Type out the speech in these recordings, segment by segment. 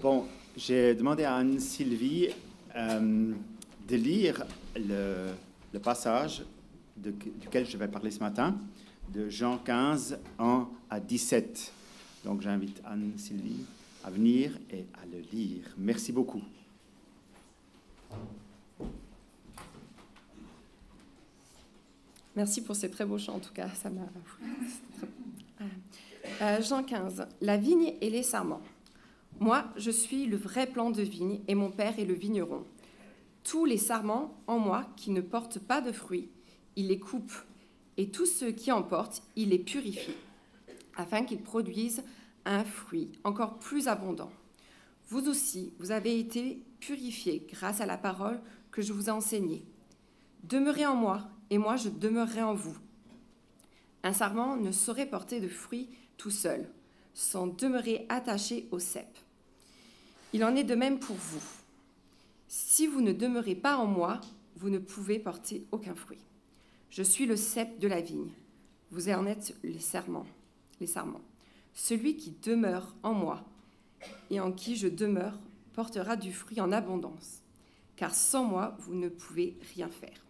Bon, j'ai demandé à Anne-Sylvie de lire le passage duquel je vais parler ce matin, de Jean 15, 1 à 17. Donc j'invite Anne-Sylvie à venir et à le lire. Merci beaucoup. Merci pour ces très beaux chants, en tout cas, ça m'a... Jean 15, la vigne et les sarments. Moi, je suis le vrai plant de vigne et mon père est le vigneron. Tous les sarments en moi qui ne portent pas de fruits, il les coupe, et tous ceux qui en portent, il les purifie, afin qu'ils produisent un fruit encore plus abondant. Vous aussi, vous avez été purifiés grâce à la parole que je vous ai enseignée. Demeurez en moi, et moi je demeurerai en vous. Un sarment ne saurait porter de fruits tout seul, sans demeurer attaché au cep. Il en est de même pour vous. Si vous ne demeurez pas en moi, vous ne pouvez porter aucun fruit. Je suis le cep de la vigne. Vous en êtes les sarments. Celui qui demeure en moi et en qui je demeure portera du fruit en abondance, car sans moi, vous ne pouvez rien faire.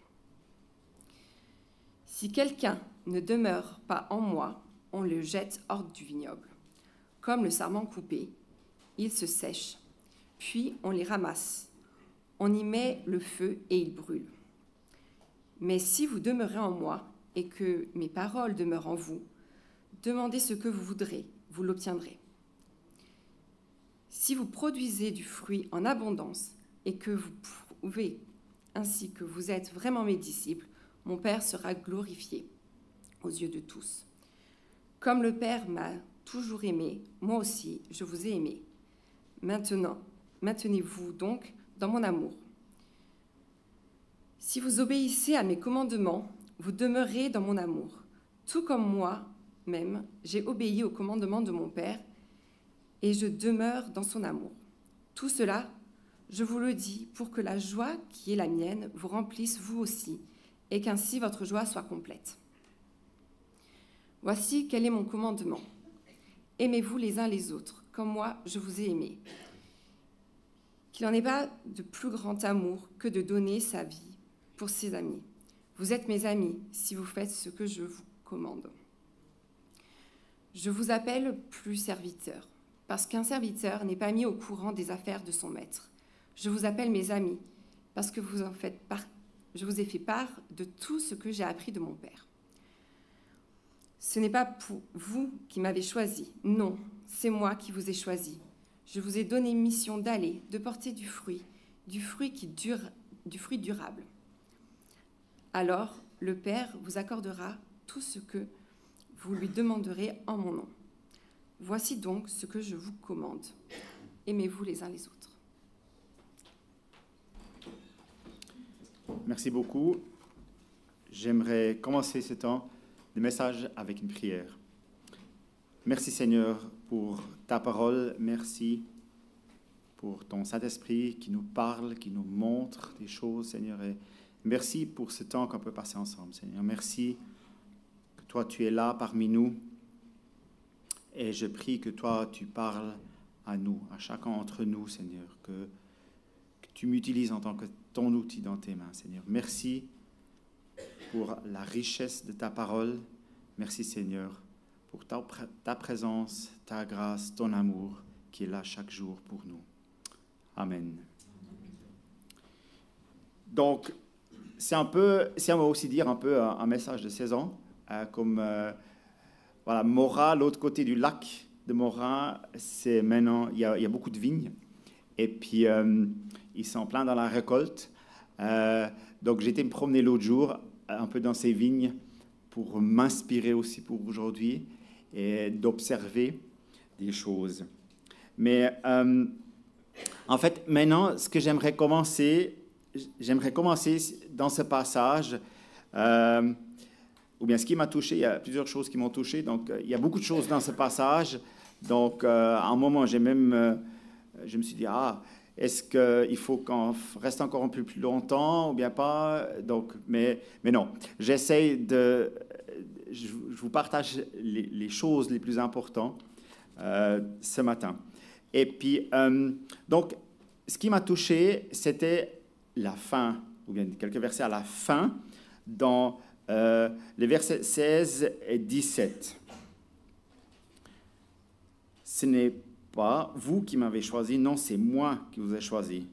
Si quelqu'un ne demeure pas en moi, on le jette hors du vignoble. Comme le sarment coupé, il se sèche, puis on les ramasse. On y met le feu et ils brûlent. Mais si vous demeurez en moi et que mes paroles demeurent en vous, demandez ce que vous voudrez, vous l'obtiendrez. Si vous produisez du fruit en abondance et que vous prouvez ainsi que vous êtes vraiment mes disciples, mon Père sera glorifié aux yeux de tous. Comme le Père m'a toujours aimé, moi aussi je vous ai aimé. Maintenant, maintenez-vous donc dans mon amour. Si vous obéissez à mes commandements, vous demeurez dans mon amour, tout comme moi-même, j'ai obéi aux commandements de mon Père et je demeure dans son amour. Tout cela, je vous le dis pour que la joie qui est la mienne vous remplisse vous aussi et qu'ainsi votre joie soit complète. Voici quel est mon commandement. Aimez-vous les uns les autres, comme moi je vous ai aimé. Qu'il n'en est pas de plus grand amour que de donner sa vie pour ses amis. Vous êtes mes amis si vous faites ce que je vous commande. Je vous appelle plus serviteur, parce qu'un serviteur n'est pas mis au courant des affaires de son maître. Je vous appelle mes amis, parce que je vous ai fait part de tout ce que j'ai appris de mon Père. Ce n'est pas pour vous qui m'avez choisi, non, c'est moi qui vous ai choisi. Je vous ai donné mission d'aller, de porter du fruit durable. Alors, le Père vous accordera tout ce que vous lui demanderez en mon nom. Voici donc ce que je vous commande. Aimez-vous les uns les autres. Merci beaucoup. J'aimerais commencer ce temps de message avec une prière. Merci Seigneur pour ta parole. Merci pour ton Saint-Esprit qui nous parle, qui nous montre des choses, Seigneur. Et merci pour ce temps qu'on peut passer ensemble, Seigneur. Merci que toi, tu es là parmi nous. Et je prie que toi, tu parles à nous, à chacun d'entre nous, Seigneur, que tu m'utilises en tant que ton outil dans tes mains, Seigneur. Merci pour la richesse de ta parole. Merci, Seigneur, pour ta présence, ta grâce, ton amour qui est là chaque jour pour nous. Amen. Donc, on va aussi dire un peu un message de saison, comme voilà, Morat, l'autre côté du lac de Morat, c'est maintenant, il y a beaucoup de vignes, et puis ils sont pleins dans la récolte. Donc, j'ai été me promener l'autre jour, un peu dans ces vignes, pour m'inspirer aussi pour aujourd'hui, et d'observer des choses. Mais en fait, maintenant, ce que j'aimerais commencer dans ce passage, ou bien ce qui m'a touché, il y a plusieurs choses qui m'ont touché, donc il y a beaucoup de choses dans ce passage. Donc, à un moment, je me suis dit, est-ce qu'il faut qu'on reste encore un peu plus longtemps ou bien pas? Donc, mais non, je vous partage les choses les plus importantes ce matin. Et puis, donc, ce qui m'a touché, c'était la fin, ou bien quelques versets à la fin, dans les versets 16 et 17. Ce n'est pas vous qui m'avez choisi, non, c'est moi qui vous ai choisi.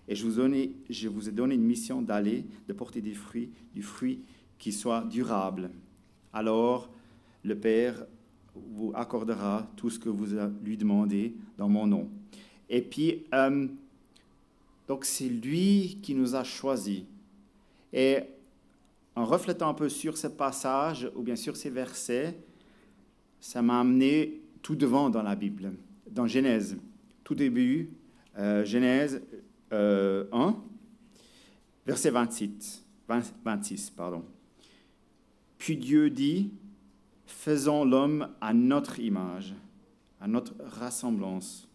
Et je vous ai donné une mission d'aller, de porter du fruit qui soit durable. Alors, le Père vous accordera tout ce que vous lui demandez dans mon nom. Et puis, donc c'est lui qui nous a choisis. Et en reflétant un peu sur ce passage, ou bien sur ces versets, ça m'a amené tout devant dans la Bible, dans Genèse, tout début, Genèse 1, verset 26. Puis Dieu dit, faisons l'homme à notre image, à notre ressemblance,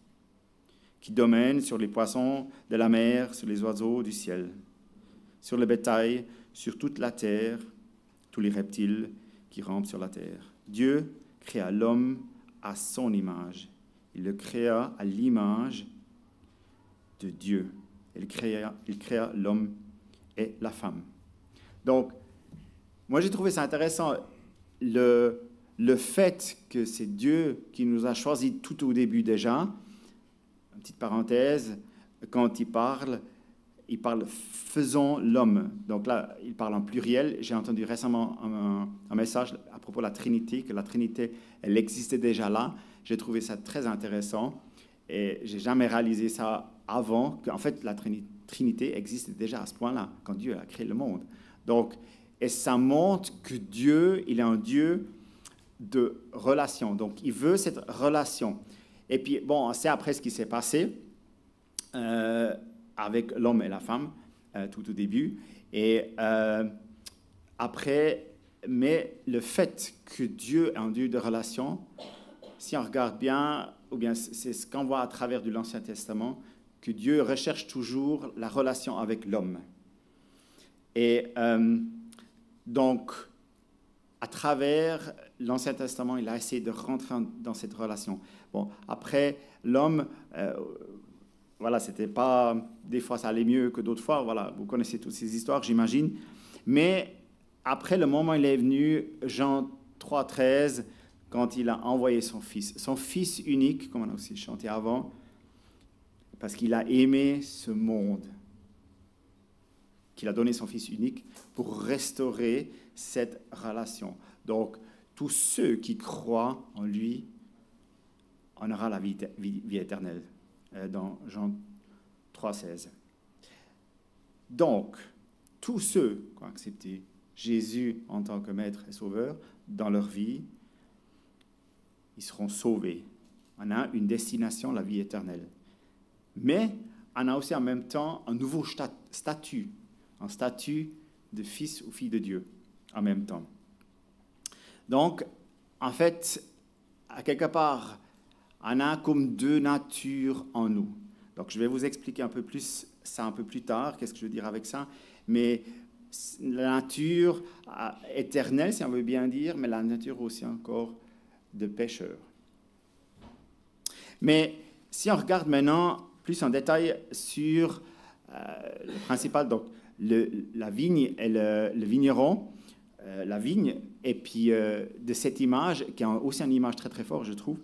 qui domine sur les poissons de la mer, sur les oiseaux du ciel, sur le bétail, sur toute la terre, tous les reptiles qui rampent sur la terre. Dieu créa l'homme à son image. Il le créa à l'image de Dieu. Il créa l'homme et la femme. Donc, moi j'ai trouvé ça intéressant, le fait que c'est Dieu qui nous a choisis tout au début déjà. Une petite parenthèse, quand il parle faisons l'homme. Donc là, il parle en pluriel. J'ai entendu récemment un message à propos de la Trinité, que la Trinité, elle existait déjà là. J'ai trouvé ça très intéressant et j'ai jamais réalisé ça avant, qu'en fait la Trinité existait déjà à ce point-là, quand Dieu a créé le monde. Donc, et ça montre que Dieu, il est un Dieu de relation. Donc, il veut cette relation. Et puis, bon, c'est après ce qui s'est passé avec l'homme et la femme, tout au début. Et après, mais le fait que Dieu est un Dieu de relation, si on regarde bien, ou bien c'est ce qu'on voit à travers de l'Ancien Testament, que Dieu recherche toujours la relation avec l'homme. Et donc, à travers l'Ancien Testament, il a essayé de rentrer dans cette relation. Bon, après, l'homme, voilà, c'était pas... Des fois, ça allait mieux que d'autres fois. Voilà, vous connaissez toutes ces histoires, j'imagine. Mais après, le moment il est venu, Jean 3,13, quand il a envoyé son fils unique, comme on a aussi chanté avant, parce qu'il a aimé ce monde, qu'il a donné son fils unique pour restaurer cette relation. Donc, tous ceux qui croient en lui, on aura la vie éternelle, dans Jean 3,16. Donc, tous ceux qui ont accepté Jésus en tant que maître et sauveur dans leur vie, ils seront sauvés. On a une destination, la vie éternelle. Mais on a aussi en même temps un nouveau statut, un statut de fils ou fille de Dieu en même temps. Donc, en fait, à quelque part, on a comme deux natures en nous. Donc, je vais vous expliquer un peu plus ça un peu plus tard, qu'est-ce que je veux dire avec ça. Mais la nature éternelle, si on veut bien dire, mais la nature aussi encore de pécheur. Mais si on regarde maintenant plus en détail sur le principal, donc la vigne et le vigneron, la vigne, et puis de cette image, qui est aussi une image très très forte, je trouve.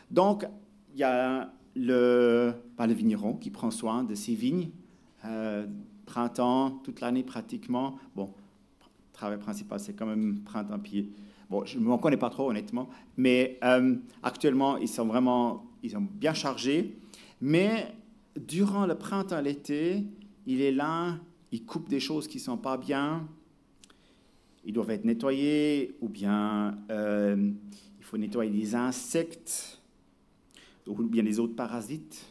Donc, il y a le vigneron qui prend soin de ses vignes, printemps, toute l'année pratiquement. Bon, le travail principal, c'est quand même printemps, puis bon, je ne m'en connais pas trop, honnêtement, mais actuellement, ils sont bien chargés. Mais durant le printemps, l'été, il est là, il coupe des choses qui ne sont pas bien. Ils doivent être nettoyés, ou bien il faut nettoyer des insectes, ou bien les autres parasites.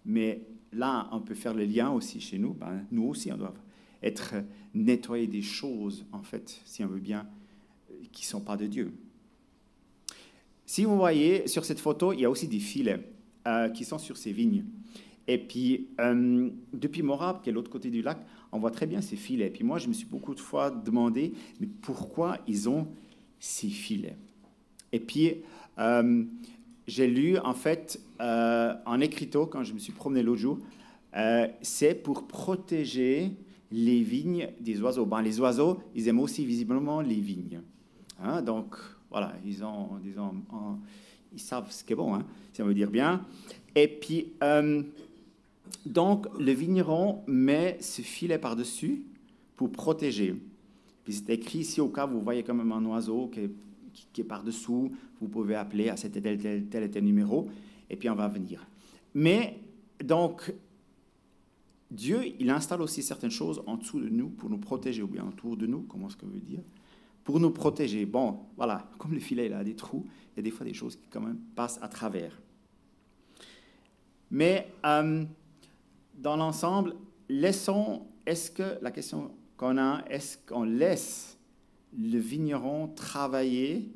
Mais là, on peut faire le lien aussi chez nous. Ben, nous aussi, on doit être nettoyer des choses, en fait, si on veut bien, qui ne sont pas de Dieu. Si vous voyez, sur cette photo, il y a aussi des filets qui sont sur ces vignes. Et puis, depuis Morab, qui est l'autre côté du lac, on voit très bien ces filets. Et puis moi, je me suis beaucoup de fois demandé, mais pourquoi ils ont ces filets? Et puis, j'ai lu, en fait, en écriteau, quand je me suis promené l'autre jour, c'est pour protéger les vignes des oiseaux. Ben, les oiseaux, ils aiment aussi visiblement les vignes. Hein, donc, voilà, disons, ils savent ce qui est bon, hein, si on veut dire bien. Et puis, donc, le vigneron met ce filet par-dessus pour protéger. Puis c'est écrit ici, au cas où vous voyez quand même un oiseau qui est par-dessous, vous pouvez appeler à cet tel et tel numéro, et puis on va venir. Mais, donc, Dieu, il installe aussi certaines choses en dessous de nous pour nous protéger, ou bien autour de nous, comment est-ce qu'on veut dire, pour nous protéger. Bon, voilà, comme le filet, il a des trous, il y a des fois des choses qui quand même passent à travers. Mais dans l'ensemble, est-ce que la question qu'on a, est-ce qu'on laisse le vigneron travailler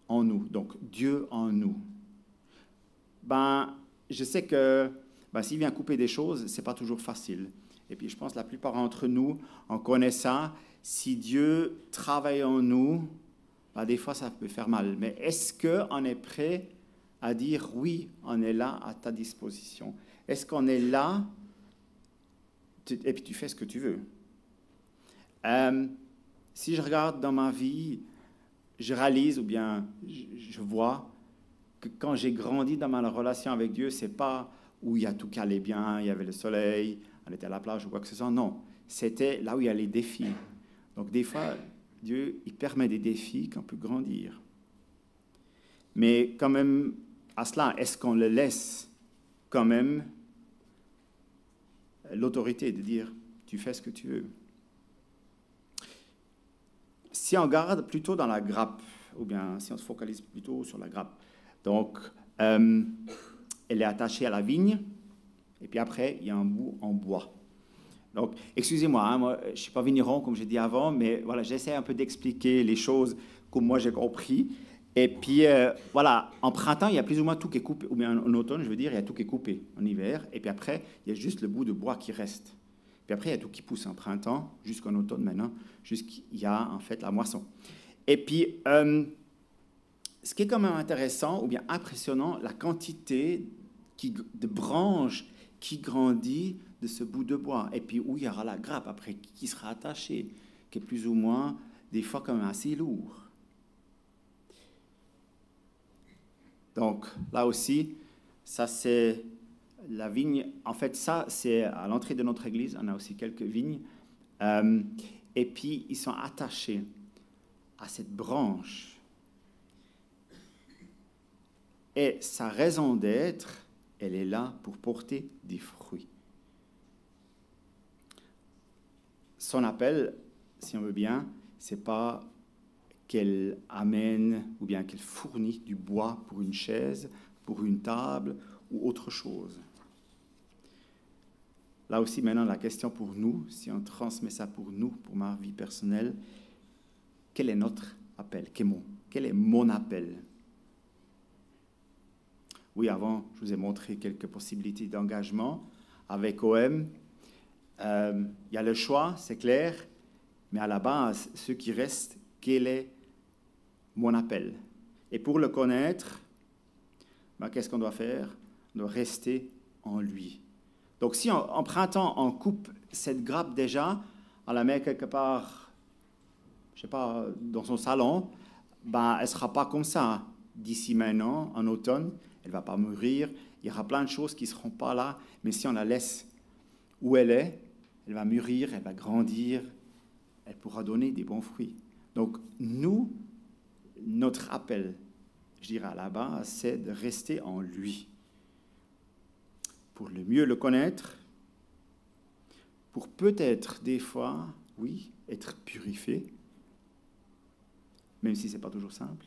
en nous, donc Dieu en nous? Ben, je sais que s'il vient couper des choses, ce n'est pas toujours facile. Et puis je pense que la plupart d'entre nous, on connaît ça. Si Dieu travaille en nous, des fois ça peut faire mal. Mais est-ce qu'on est prêt à dire oui, on est là à ta disposition? Est-ce qu'on est là et puis tu fais ce que tu veux? Si je regarde dans ma vie, je réalise ou bien je vois que quand j'ai grandi dans ma relation avec Dieu, c'est pas où il y a tout qui allait bien, il y avait le soleil, on était à la plage ou quoi que ce soit. Non, c'était là où il y a les défis. Donc des fois, Dieu, il permet des défis qu'on peut grandir. Mais quand même, à cela, est-ce qu'on le laisse quand même l'autorité de dire, tu fais ce que tu veux? Si on garde plutôt dans la grappe, ou bien si on se focalise plutôt sur la grappe, donc elle est attachée à la vigne, et puis après, il y a un bout en bois. Donc, excusez-moi, hein, moi, je ne suis pas vigneron, comme j'ai dit avant, mais voilà, j'essaie un peu d'expliquer les choses comme moi j'ai compris. Et puis, voilà, en printemps, il y a plus ou moins tout qui est coupé, ou bien en automne, je veux dire, il y a tout qui est coupé en hiver, et puis après, il y a juste le bout de bois qui reste. Puis après, il y a tout qui pousse en printemps, jusqu'en automne maintenant, jusqu'il y a en fait la moisson. Et puis, ce qui est quand même intéressant, ou bien impressionnant, la quantité de branches qui grandit de ce bout de bois. Et puis où il y aura la grappe après qui sera attachée, qui est plus ou moins, des fois quand même assez lourd. Donc là aussi, ça c'est la vigne. En fait, ça c'est à l'entrée de notre église. On a aussi quelques vignes. Et puis ils sont attachés à cette branche. Et sa raison d'être, elle est là pour porter des fruits. Son appel, si on veut bien, c'est pas qu'elle amène ou bien qu'elle fournit du bois pour une chaise, pour une table ou autre chose. Là aussi, maintenant, la question pour nous, si on transmet ça pour nous, pour ma vie personnelle, quel est notre appel? Quel est mon appel? Oui, avant, je vous ai montré quelques possibilités d'engagement avec OM. Il y a le choix, c'est clair, mais à la base, ce qui reste, quel est mon appel? Et pour le connaître, qu'est-ce qu'on doit faire? On doit rester en lui. Donc si en printemps, on coupe cette grappe déjà, on la met quelque part, je ne sais pas, dans son salon, elle ne sera pas comme ça d'ici maintenant, en automne. Elle ne va pas mûrir, il y aura plein de choses qui ne seront pas là, mais si on la laisse où elle est, elle va mûrir, elle va grandir, elle pourra donner des bons fruits. Donc nous, notre appel, je dirais à la base, c'est de rester en lui. Pour le mieux le connaître, pour peut-être des fois, oui, être purifié, même si ce n'est pas toujours simple,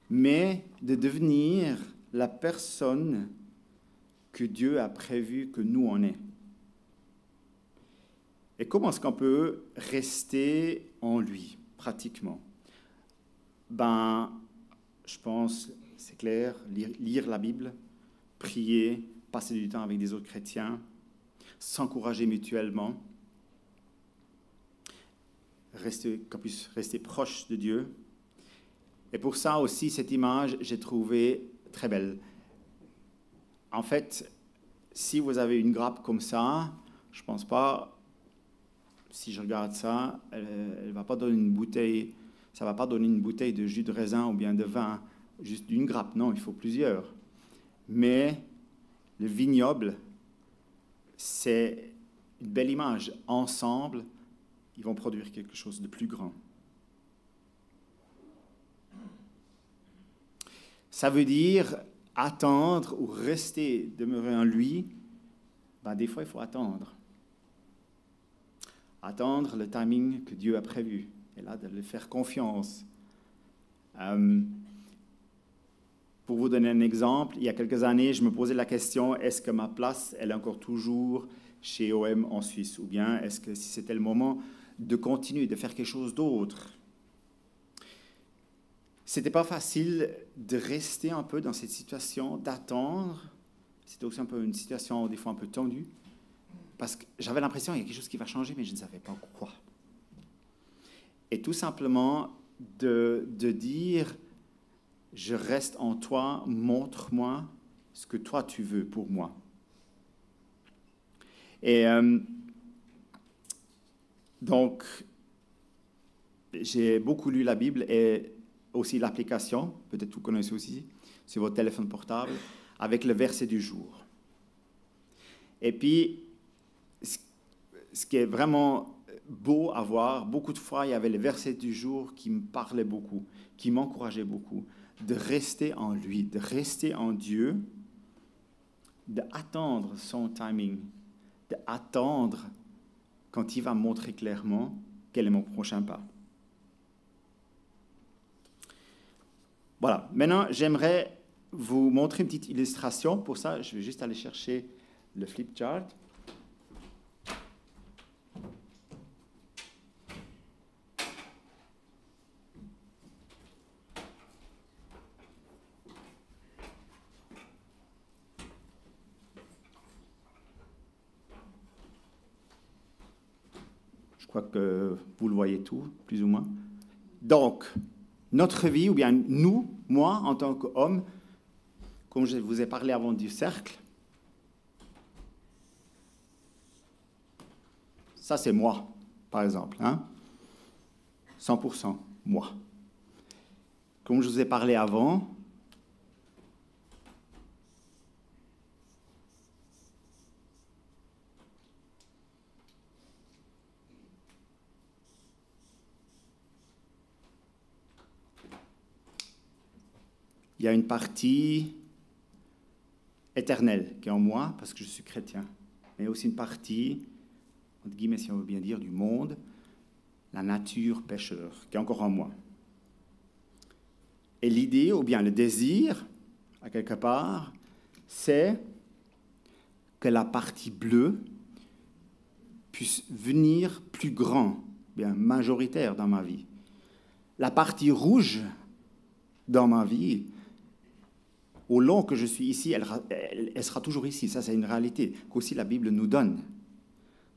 mais de devenir la personne que Dieu a prévu que nous en est. Et comment est-ce qu'on peut rester en lui, pratiquement? Je pense, c'est clair, lire la Bible, prier, passer du temps avec des autres chrétiens, s'encourager mutuellement, qu'on puisse rester proche de Dieu. Et pour ça aussi, cette image, j'ai trouvé très belle. En fait, si vous avez une grappe comme ça, je ne pense pas, si je regarde ça, elle va pas donner une bouteille, ça ne va pas donner une bouteille de jus de raisin ou bien de vin, juste d'une grappe. Non, il faut plusieurs. Mais le vignoble, c'est une belle image. Ensemble, ils vont produire quelque chose de plus grand. Ça veut dire attendre ou rester, demeurer en lui. Ben, des fois, il faut attendre. Attendre le timing que Dieu a prévu. Et là, de lui faire confiance. Pour vous donner un exemple, il y a quelques années, je me posais la question, est-ce que ma place, elle est encore toujours chez OM en Suisse? Ou bien est-ce que si c'était le moment de continuer, de faire quelque chose d'autre? C'était pas facile de rester un peu dans cette situation, d'attendre. C'était aussi un peu une situation des fois un peu tendue, parce que j'avais l'impression qu'il y a quelque chose qui va changer, mais je ne savais pas quoi. Et tout simplement de dire, je reste en toi, montre-moi ce que toi tu veux pour moi. Et donc, j'ai beaucoup lu la Bible et aussi l'application, peut-être vous connaissez aussi, sur votre téléphone portable, avec le verset du jour. Et puis, ce qui est vraiment beau à voir, beaucoup de fois, il y avait le verset du jour qui me parlait beaucoup, qui m'encourageait beaucoup, de rester en lui, de rester en Dieu, d'attendre son timing, d'attendre quand il va montrer clairement quel est mon prochain pas. Voilà, maintenant j'aimerais vous montrer une petite illustration. Pour ça, je vais juste aller chercher le flipchart. Je crois que vous le voyez tout, plus ou moins. Donc, notre vie, ou bien nous, moi, en tant qu'homme, comme je vous ai parlé avant du cercle, ça c'est moi, par exemple, hein? 100% moi. Comme je vous ai parlé avant, il y a une partie éternelle qui est en moi, parce que je suis chrétien, mais aussi une partie, entre guillemets, si on veut bien dire, du monde, la nature pécheur, qui est encore en moi. Et l'idée, ou bien le désir, à quelque part, c'est que la partie bleue puisse venir plus grand, bien majoritaire dans ma vie. La partie rouge dans ma vie, au long que je suis ici, elle sera toujours ici. Ça, c'est une réalité qu'aussi la Bible nous donne.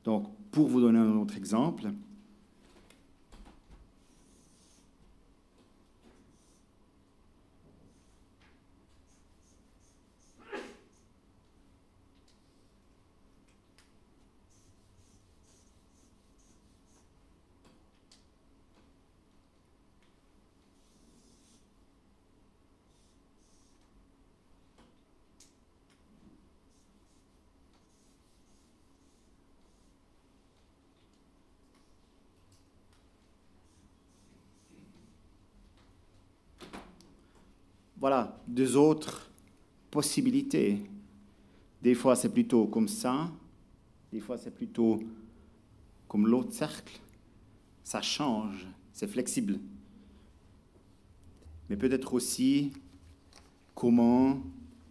Donc, pour vous donner un autre exemple, voilà, deux autres possibilités. Des fois, c'est plutôt comme ça. Des fois, c'est plutôt comme l'autre cercle. Ça change, c'est flexible. Mais peut-être aussi comment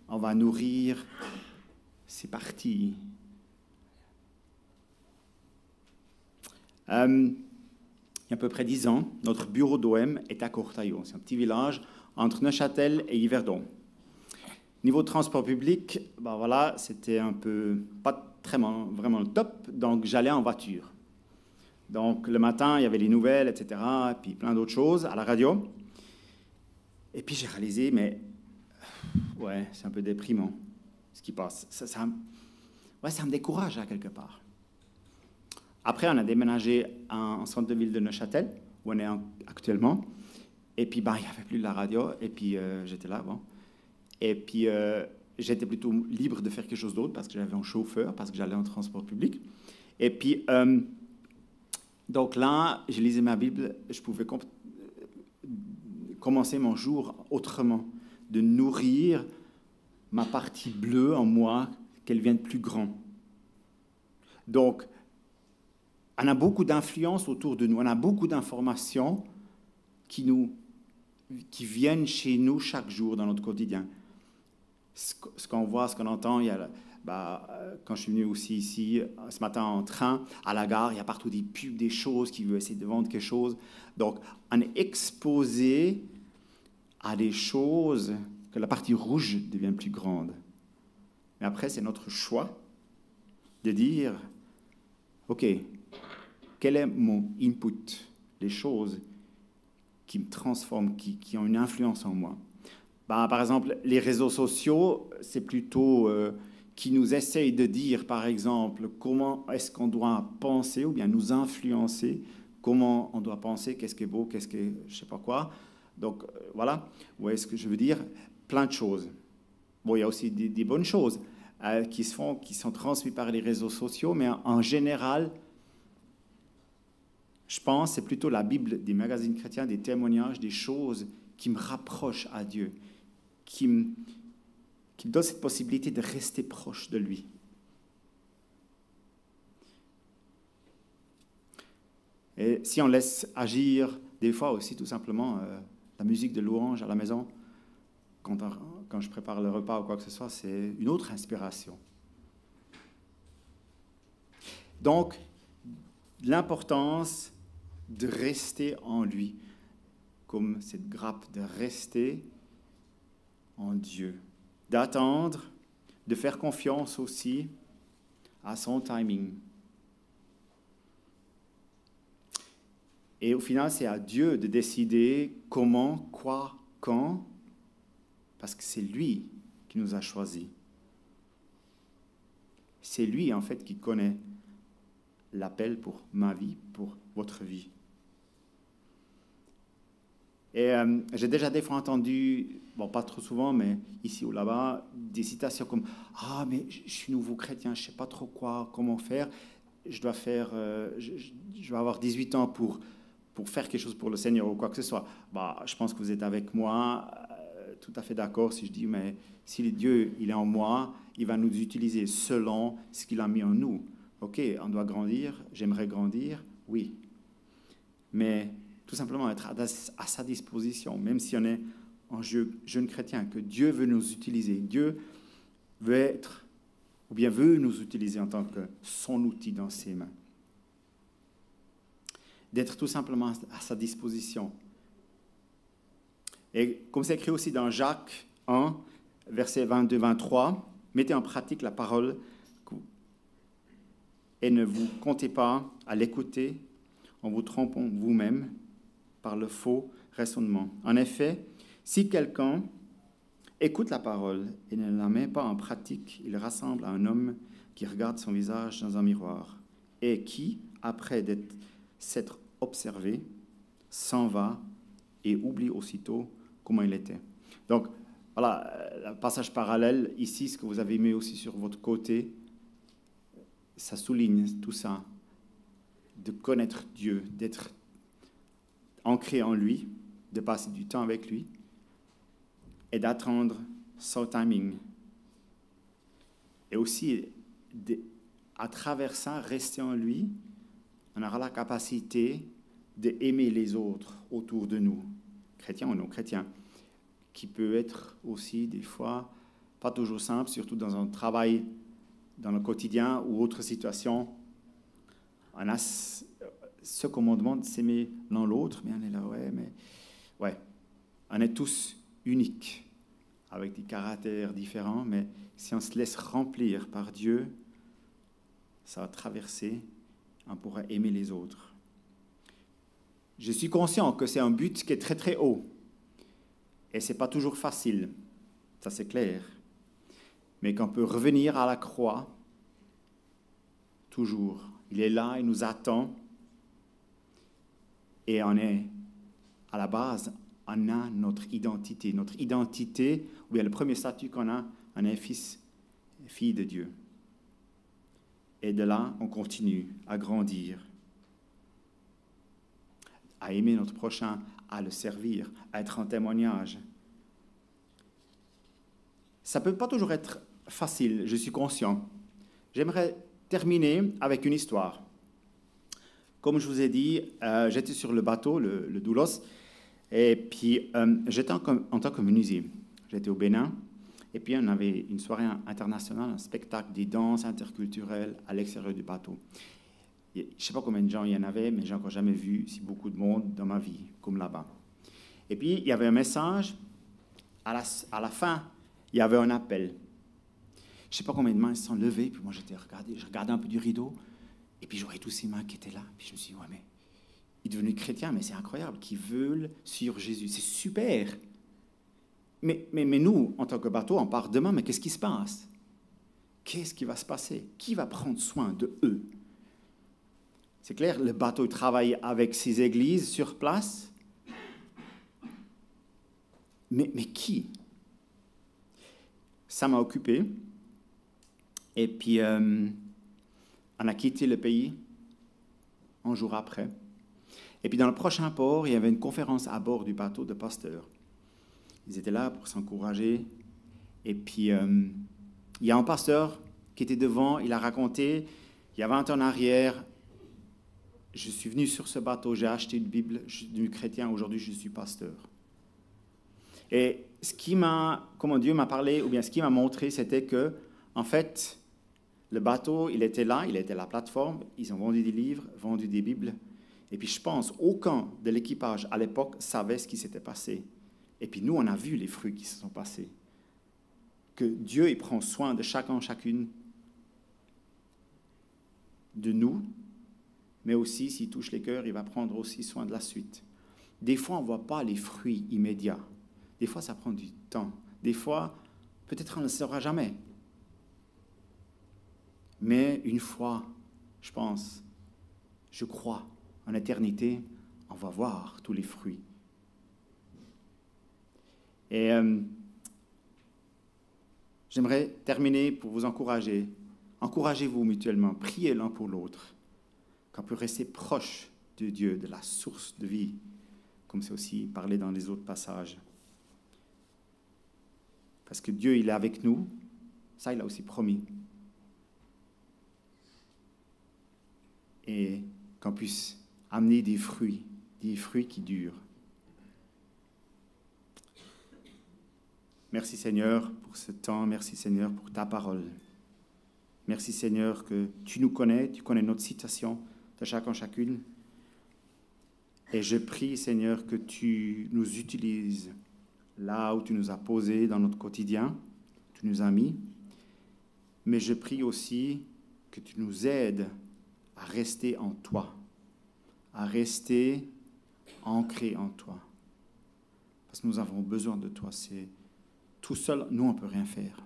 on va nourrir ces parties. Il y a à peu près 10 ans, notre bureau d'OM est à Cortaillon. C'est un petit village entre Neuchâtel et Yverdon. Niveau transport public, ben voilà, c'était un peu pas vraiment le top, donc j'allais en voiture. Donc le matin, il y avait les nouvelles, etc., et puis plein d'autres choses à la radio. Et puis j'ai réalisé, mais ouais, c'est un peu déprimant ce qui passe. Ouais, ça me décourage à quelque part. Après, on a déménagé en centre-ville de Neuchâtel, où on est actuellement. Et puis, il n'y avait plus de la radio. Et puis, j'étais là, bon. Et puis, j'étais plutôt libre de faire quelque chose d'autre parce que j'avais un chauffeur, parce que j'allais en transport public. Et puis, donc là, je lisais ma Bible. Je pouvais commencer mon jour autrement, de nourrir ma partie bleue en moi, qu'elle vienne plus grand. Donc, on a beaucoup d'influence autour de nous, on a beaucoup d'informations qui viennent chez nous chaque jour dans notre quotidien. Ce qu'on voit, ce qu'on entend, il y a, quand je suis venu aussi ici, ce matin en train, à la gare, il y a partout des pubs, des choses qui veulent essayer de vendre quelque chose. Donc, on est exposé à des choses que la partie rouge devient plus grande. Mais après, c'est notre choix de dire, OK, quel est mon input, les choses qui me transforment, qui ont une influence en moi. Par exemple, les réseaux sociaux, c'est plutôt qui nous essayent de dire, par exemple, comment est-ce qu'on doit penser ou bien nous influencer, comment on doit penser, qu'est-ce qui est beau, qu'est-ce qui est je ne sais pas quoi. Donc, voilà, où est-ce que je veux dire plein de choses. Bon, il y a aussi des bonnes choses qui sont transmises par les réseaux sociaux, mais en général, je pense que c'est plutôt la Bible, des magazines chrétiens, des témoignages, des choses qui me rapprochent à Dieu, qui me donnent cette possibilité de rester proche de lui. Et si on laisse agir, des fois aussi tout simplement, la musique de louange à la maison, quand je prépare le repas ou quoi que ce soit, c'est une autre inspiration. Donc, l'importance de rester en lui, comme cette grappe, de rester en Dieu, d'attendre, de faire confiance aussi à son timing. Et au final, c'est à Dieu de décider comment, quoi, quand, parce que c'est lui qui nous a choisis. C'est lui, en fait, qui connaît l'appel pour ma vie, pour votre vie. Et j'ai déjà des fois entendu, bon, pas trop souvent, mais ici ou là-bas, des citations comme « Ah, mais je suis nouveau chrétien, je ne sais pas trop comment faire. Je dois avoir 18 ans pour faire quelque chose pour le Seigneur ou quoi que ce soit. » Je pense que vous êtes avec moi, tout à fait d'accord si je dis « Mais si Dieu, il est en moi, il va nous utiliser selon ce qu'il a mis en nous. » Ok, on doit grandir, j'aimerais grandir, oui. Mais tout simplement être à sa disposition, même si on est un jeune chrétien, que Dieu veut nous utiliser. Dieu veut nous utiliser en tant que son outil dans ses mains. D'être tout simplement à sa disposition. Et comme c'est écrit aussi dans Jacques 1, versets 22-23, mettez en pratique la parole et ne vous comptez pas à l'écouter en vous trompant vous-même par le faux raisonnement. En effet, si quelqu'un écoute la parole et ne la met pas en pratique, il ressemble à un homme qui regarde son visage dans un miroir et qui, après s'être observé, s'en va et oublie aussitôt comment il était. Donc, voilà, le passage parallèle, ici, ce que vous avez mis aussi sur votre côté, ça souligne tout ça, de connaître Dieu, d'être ancré en lui, de passer du temps avec lui et d'attendre son timing. Et aussi, à travers ça, rester en lui, on aura la capacité d'aimer les autres autour de nous, chrétiens ou non chrétiens, qui peut être aussi des fois pas toujours simple, surtout dans un travail, dans le quotidien ou autre situation. On a ce commandement de s'aimer l'un l'autre, mais on est là, on est tous uniques, avec des caractères différents, mais si on se laisse remplir par Dieu, ça va traverser, on pourra aimer les autres. Je suis conscient que c'est un but qui est très très haut. Et ce n'est pas toujours facile, ça c'est clair. Mais qu'on peut revenir à la croix, toujours. Il est là, il nous attend. Et on est, à la base, on a notre identité. Notre identité, ou bien le premier statut qu'on a, on est fils, fille de Dieu. Et de là, on continue à grandir, à aimer notre prochain, à le servir, à être un témoignage. Ça ne peut pas toujours être facile, je suis conscient. J'aimerais terminer avec une histoire. Comme je vous ai dit, j'étais sur le bateau, le Doulos, et puis j'étais en tant que menuisier. J'étais au Bénin, et puis on avait une soirée internationale, un spectacle des danses interculturelles à l'extérieur du bateau. Je ne sais pas combien de gens il y en avait, mais j'ai encore jamais vu si beaucoup de monde dans ma vie, comme là-bas. Et puis il y avait un message, à la fin, il y avait un appel. Je ne sais pas combien de mains se sont levées, puis moi je regardais un peu du rideau, et puis je voyais tous ces mains qui étaient là, puis je me suis dit, ouais, mais ils sont devenus chrétiens, mais c'est incroyable, qui veulent suivre Jésus, c'est super. Mais nous, en tant que bateau, on part demain, mais qu'est-ce qui se passe? Qu'est-ce qui va se passer? Qui va prendre soin de eux? C'est clair, le bateau travaille avec ses églises sur place, mais qui? Ça m'a occupé. Et puis, on a quitté le pays un jour après. Et puis, dans le prochain port, il y avait une conférence à bord du bateau de pasteurs. Ils étaient là pour s'encourager. Et puis, il y a un pasteur qui était devant. Il a raconté, il y a 20 ans en arrière, je suis venu sur ce bateau, j'ai acheté une Bible, je suis devenu chrétien, aujourd'hui je suis pasteur. Et ce qui comment Dieu m'a parlé, ou bien ce qui m'a montré, c'était que, en fait, le bateau, il était là, il était à la plateforme, ils ont vendu des livres, vendu des Bibles. Et puis je pense, aucun de l'équipage à l'époque savait ce qui s'était passé. Et puis nous, on a vu les fruits qui se sont passés. Que Dieu, il prend soin de chacun, chacune de nous, mais aussi, s'il touche les cœurs, il va prendre aussi soin de la suite. Des fois, on ne voit pas les fruits immédiats. Des fois, ça prend du temps. Des fois, peut-être on ne le saura jamais. Mais une fois, je pense, je crois, en éternité, on va voir tous les fruits. Et j'aimerais terminer pour vous encourager. Encouragez-vous mutuellement, priez l'un pour l'autre, qu'on peut rester proche de Dieu, de la source de vie, comme c'est aussi parlé dans les autres passages. Parce que Dieu, il est avec nous, ça, il a aussi promis. Et qu'on puisse amener des fruits qui durent. Merci Seigneur pour ce temps, merci Seigneur pour ta parole. Merci Seigneur que tu nous connais, tu connais notre situation de chacun, chacune. Et je prie Seigneur que tu nous utilises là où tu nous as posés dans notre quotidien, tu nous as mis. Mais je prie aussi que tu nous aides à rester en toi, à rester ancrés en toi. Parce que nous avons besoin de toi. Tout seul, nous, on ne peut rien faire.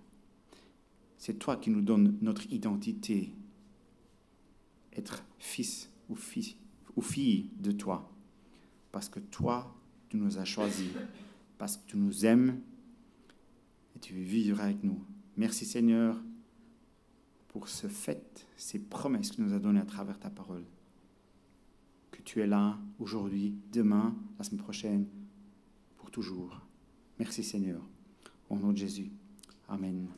C'est toi qui nous donnes notre identité, être fils ou fille de toi. Parce que toi, tu nous as choisis, parce que tu nous aimes et tu veux vivre avec nous. Merci Seigneur pour ce fait, ces promesses que tu nous as données à travers ta parole. Que tu es là aujourd'hui, demain, la semaine prochaine, pour toujours. Merci Seigneur. Au nom de Jésus. Amen.